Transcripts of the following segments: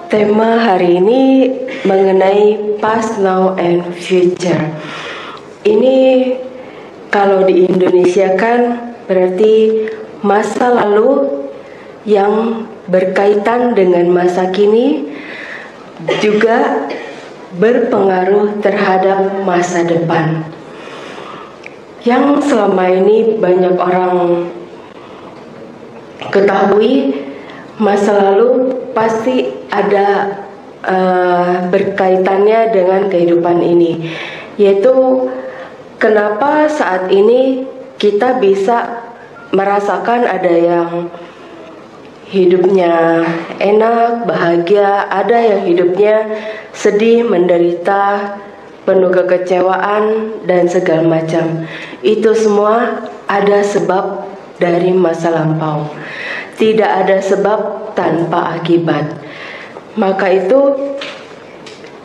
Tema hari ini mengenai past, now, and future. Ini kalau di Indonesia kan berarti masa lalu yang berkaitan dengan masa kini juga berpengaruh terhadap masa depan. Yang selama ini banyak orang ketahui, masa lalu pasti ada berkaitannya dengan kehidupan ini, yaitu kenapa saat ini kita bisa merasakan ada yang hidupnya enak, bahagia, ada yang hidupnya sedih, menderita, penuh kekecewaan, dan segala macam. Itu semua ada sebab dari masa lampau. Tidak ada sebab tanpa akibat. Maka itu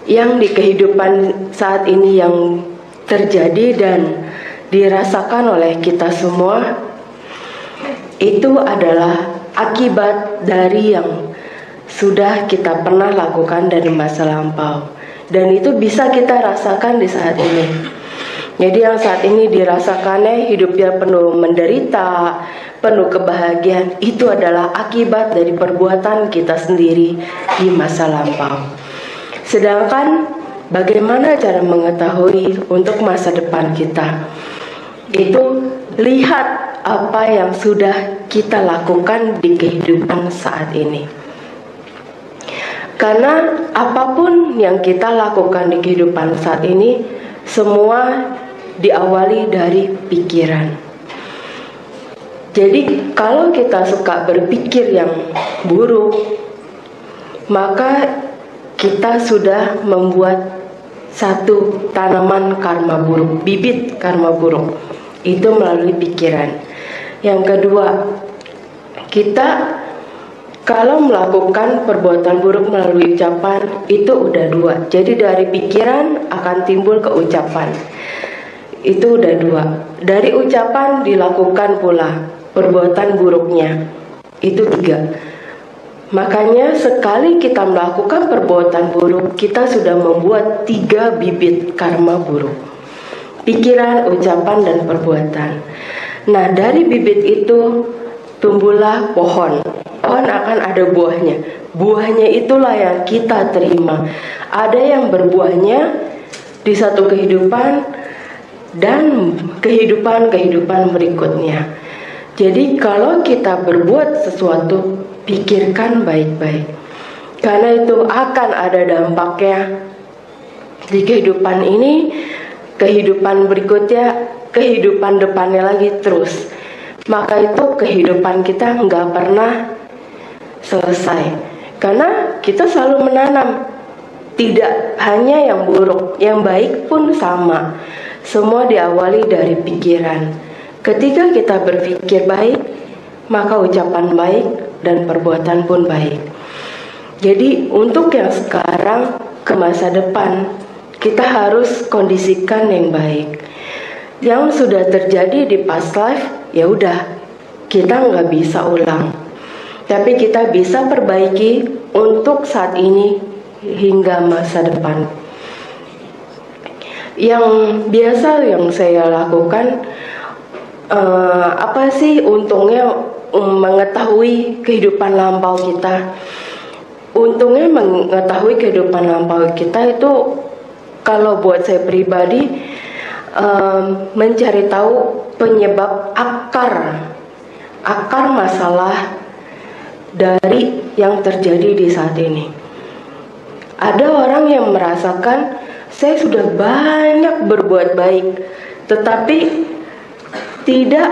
yang di kehidupan saat ini yang terjadi dan dirasakan oleh kita semua, itu adalah akibat dari yang sudah kita pernah lakukan dari masa lampau. Dan itu bisa kita rasakan di saat ini. Jadi yang saat ini dirasakannya hidupnya penuh menderita, penuh kebahagiaan, itu adalah akibat dari perbuatan kita sendiri di masa lampau. Sedangkan bagaimana cara mengetahui untuk masa depan kita? Itu lihat apa yang sudah kita lakukan di kehidupan saat ini. Karena apapun yang kita lakukan di kehidupan saat ini, semua diawali dari pikiran. Jadi kalau kita suka berpikir yang buruk, maka kita sudah membuat satu tanaman karma buruk, bibit karma buruk. Itu melalui pikiran. Yang kedua, kita kalau melakukan perbuatan buruk melalui ucapan, itu udah dua. Jadi dari pikiran akan timbul ke ucapan. Itu udah dua. Dari ucapan dilakukan pula perbuatan buruknya. Itu tiga. Makanya sekali kita melakukan perbuatan buruk, kita sudah membuat 3 bibit karma buruk. Pikiran, ucapan, dan perbuatan. Nah, dari bibit itu tumbuhlah pohon. Pohon akan ada buahnya. Buahnya itulah yang kita terima. Ada yang berbuahnya di satu kehidupan dan kehidupan berikutnya. Jadi kalau kita berbuat sesuatu, pikirkan baik-baik. Karena itu akan ada dampaknya di kehidupan ini, kehidupan berikutnya, kehidupan depannya lagi terus. Maka itu kehidupan kita nggak pernah selesai. Karena kita selalu menanam. Tidak hanya yang buruk, yang baik pun sama. Semua diawali dari pikiran. Ketika kita berpikir baik, maka ucapan baik dan perbuatan pun baik. Jadi untuk yang sekarang ke masa depan, kita harus kondisikan yang baik. Yang sudah terjadi di past life, ya udah, kita nggak bisa ulang. Tapi kita bisa perbaiki untuk saat ini hingga masa depan. Yang biasa yang saya lakukan, apa sih untungnya mengetahui kehidupan lampau kita? Untungnya mengetahui kehidupan lampau kita itu, kalau buat saya pribadi, mencari tahu penyebab akar masalah dari yang terjadi di saat ini. Ada orang yang merasakan, saya sudah banyak berbuat baik, tetapi tidak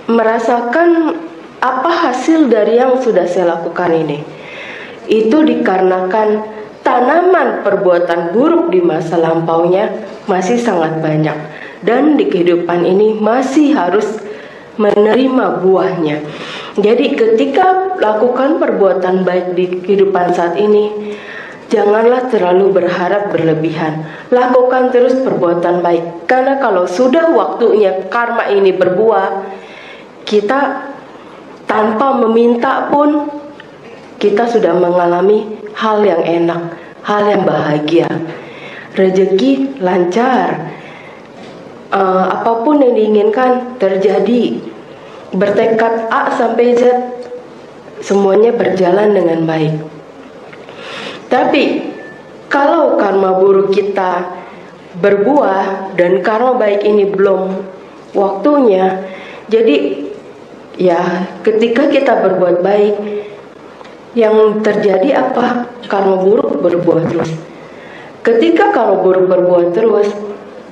merasakan apa hasil dari yang sudah saya lakukan ini. Itu dikarenakan tanaman perbuatan buruk di masa lampaunya masih sangat banyak, dan di kehidupan ini masih harus menerima buahnya. Jadi ketika lakukan perbuatan baik di kehidupan saat ini, janganlah terlalu berharap berlebihan. Lakukan terus perbuatan baik. Karena kalau sudah waktunya karma ini berbuah, kita tanpa meminta pun kita sudah mengalami hal yang enak, hal yang bahagia, rezeki lancar, apapun yang diinginkan terjadi, bertekad A sampai Z, semuanya berjalan dengan baik. Tapi kalau karma buruk kita berbuah dan karma baik ini belum waktunya, jadi ya ketika kita berbuat baik, yang terjadi apa? Karma buruk berbuah terus. Ketika karma buruk berbuah terus,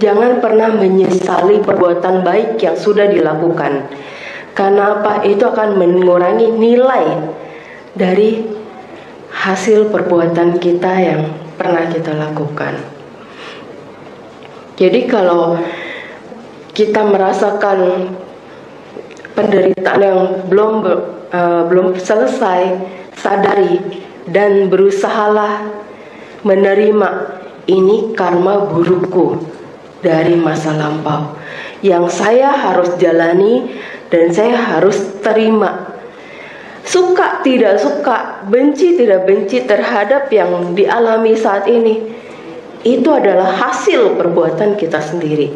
jangan pernah menyesali perbuatan baik yang sudah dilakukan. Karena apa? Itu akan mengurangi nilai dari hasil perbuatan kita yang pernah kita lakukan. Jadi kalau kita merasakan penderitaan yang belum selesai, sadari dan berusahalah menerima ini karma burukku dari masa lampau yang saya harus jalani dan saya harus terima. Suka tidak suka, benci tidak benci terhadap yang dialami saat ini, itu adalah hasil perbuatan kita sendiri.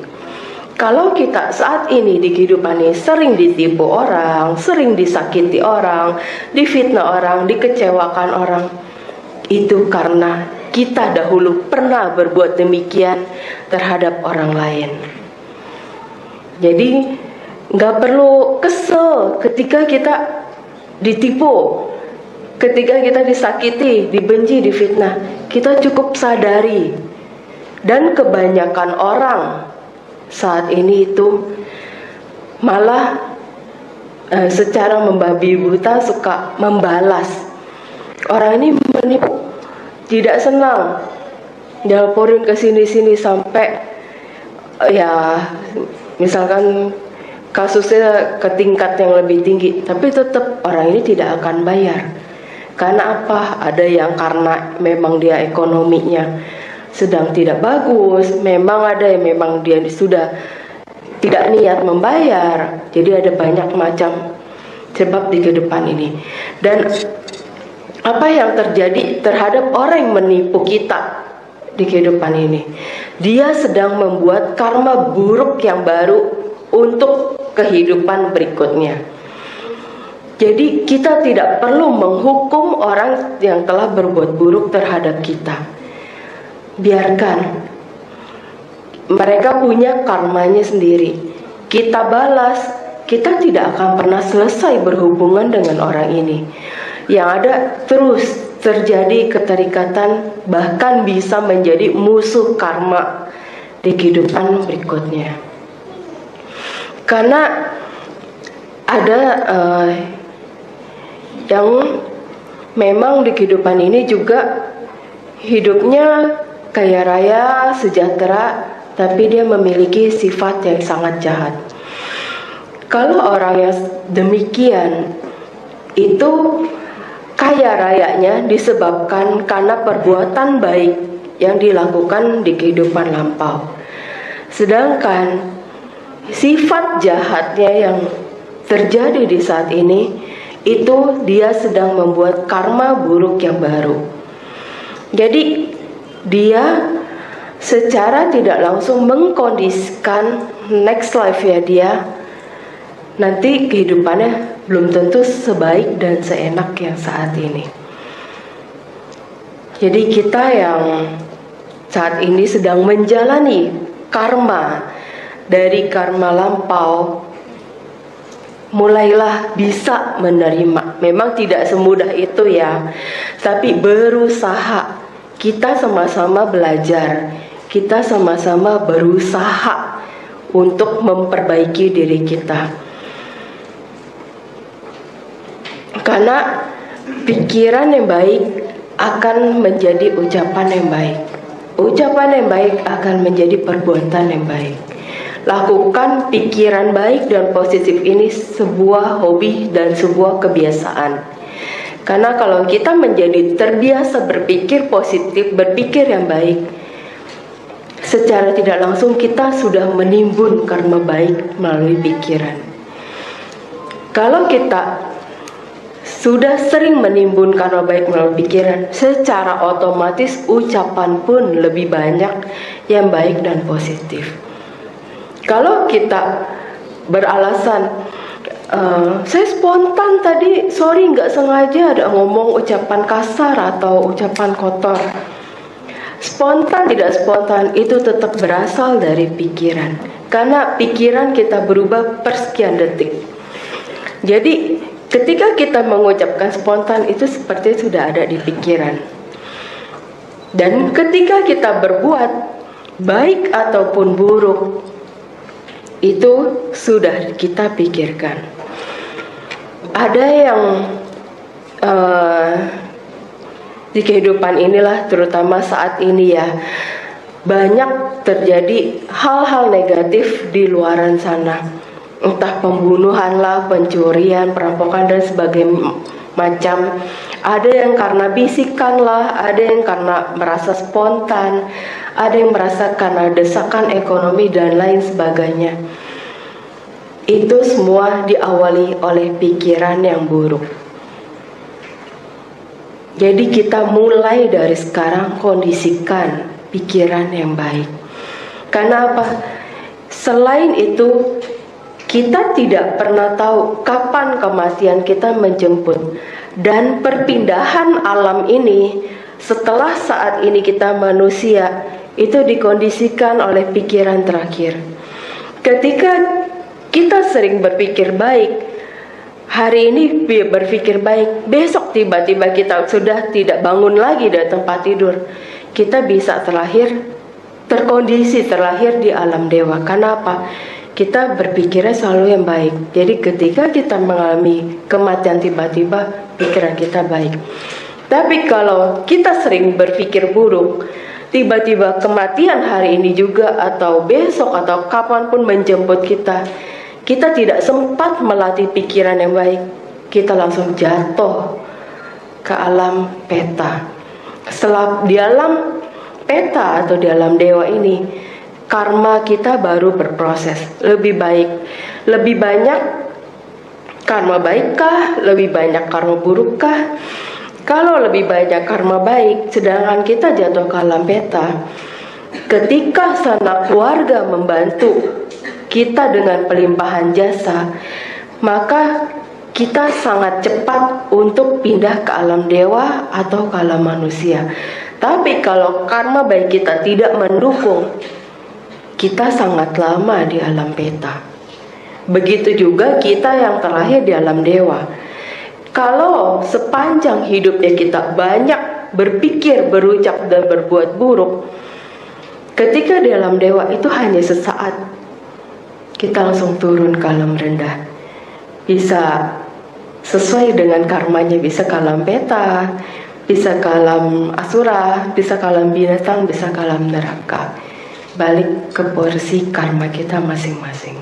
Kalau kita saat ini di kehidupan ini sering ditipu orang, sering disakiti orang, difitnah orang, dikecewakan orang, itu karena kita dahulu pernah berbuat demikian terhadap orang lain. Jadi nggak perlu kesel ketika kita ditipu, ketika kita disakiti, dibenci, difitnah. Kita cukup sadari. Dan kebanyakan orang saat ini itu malah secara membabi buta suka membalas. Orang ini menipu, tidak senang, dilaporin ke sini-sini sampai ya misalkan kasusnya ke tingkat yang lebih tinggi, tapi tetap orang ini tidak akan bayar. Karena apa? Ada yang karena memang dia ekonominya sedang tidak bagus, memang ada yang memang dia sudah tidak niat membayar. Jadi ada banyak macam sebab di kehidupan ini. Dan apa yang terjadi terhadap orang yang menipu kita di kehidupan ini? Dia sedang membuat karma buruk yang baru untuk kehidupan berikutnya. Jadi kita tidak perlu menghukum orang yang telah berbuat buruk terhadap kita. Biarkan mereka punya karmanya sendiri. Kita balas, kita tidak akan pernah selesai berhubungan dengan orang ini. Yang ada terus terjadi keterikatan, bahkan bisa menjadi musuh karma di kehidupan berikutnya. Karena ada yang memang di kehidupan ini juga hidupnya kaya raya, sejahtera, tapi dia memiliki sifat yang sangat jahat. Kalau orang yang demikian itu kaya rayanya disebabkan karena perbuatan baik yang dilakukan di kehidupan lampau. Sedangkan sifat jahatnya yang terjadi di saat ini, itu dia sedang membuat karma buruk yang baru. Jadi dia secara tidak langsung mengkondisikan next life ya dia, nanti kehidupannya belum tentu sebaik dan seenak yang saat ini. Jadi kita yang saat ini sedang menjalani karma dari karma lampau, mulailah bisa menerima. Memang tidak semudah itu ya, tapi berusaha. Kita sama-sama belajar, kita sama-sama berusaha untuk memperbaiki diri kita. Karena pikiran yang baik akan menjadi ucapan yang baik. Ucapan yang baik akan menjadi perbuatan yang baik. Lakukan pikiran baik dan positif ini sebuah hobi dan sebuah kebiasaan. Karena kalau kita menjadi terbiasa berpikir positif, berpikir yang baik, secara tidak langsung kita sudah menimbun karma baik melalui pikiran. Kalau kita sudah sering menimbun karma baik melalui pikiran, secara otomatis ucapan pun lebih banyak yang baik dan positif. Kalau kita beralasan, saya spontan tadi, sorry nggak sengaja ada ngomong ucapan kasar atau ucapan kotor. Spontan tidak spontan itu tetap berasal dari pikiran, karena pikiran kita berubah per sekian detik. Jadi ketika kita mengucapkan spontan itu seperti sudah ada di pikiran. Dan ketika kita berbuat baik ataupun buruk, itu sudah kita pikirkan. Ada yang di kehidupan inilah, terutama saat ini ya, banyak terjadi hal-hal negatif di luaran sana. Entah pembunuhan lah, pencurian, perampokan dan sebagainya macam. Ada yang karena bisikan lah, ada yang karena merasa spontan, ada yang merasa karena desakan ekonomi dan lain sebagainya. Itu semua diawali oleh pikiran yang buruk. Jadi kita mulai dari sekarang kondisikan pikiran yang baik. Karena apa? Selain itu, kita tidak pernah tahu kapan kematian kita menjemput. Dan perpindahan alam ini, setelah saat ini kita manusia, itu dikondisikan oleh pikiran terakhir. Ketika kita sering berpikir baik, hari ini berpikir baik, besok tiba-tiba kita sudah tidak bangun lagi dari tempat tidur, kita bisa terkondisi terlahir di alam dewa. Kenapa? Kita berpikirnya selalu yang baik. Jadi ketika kita mengalami kematian tiba-tiba, pikiran kita baik. Tapi kalau kita sering berpikir buruk, tiba-tiba kematian hari ini juga atau besok atau kapanpun menjemput kita, kita tidak sempat melatih pikiran yang baik, kita langsung jatuh ke alam peta. Setelah di alam peta atau di alam dewa ini, karma kita baru berproses. Lebih baik, lebih banyak karma baikkah, lebih banyak karma burukkah? Kalau lebih banyak karma baik, sedangkan kita jatuh ke alam peta, ketika sanak keluarga membantu kita dengan pelimpahan jasa, maka kita sangat cepat untuk pindah ke alam dewa atau ke alam manusia. Tapi kalau karma baik kita tidak mendukung, kita sangat lama di alam peta. Begitu juga kita yang terlahir di alam dewa. Kalau sepanjang hidupnya kita banyak berpikir, berucap dan berbuat buruk, ketika di alam dewa itu hanya sesaat, kita langsung turun ke alam rendah. Bisa sesuai dengan karmanya, bisa ke alam peta, bisa ke alam asura, bisa ke alam binatang, bisa ke alam neraka. Balik ke porsi karma kita masing-masing.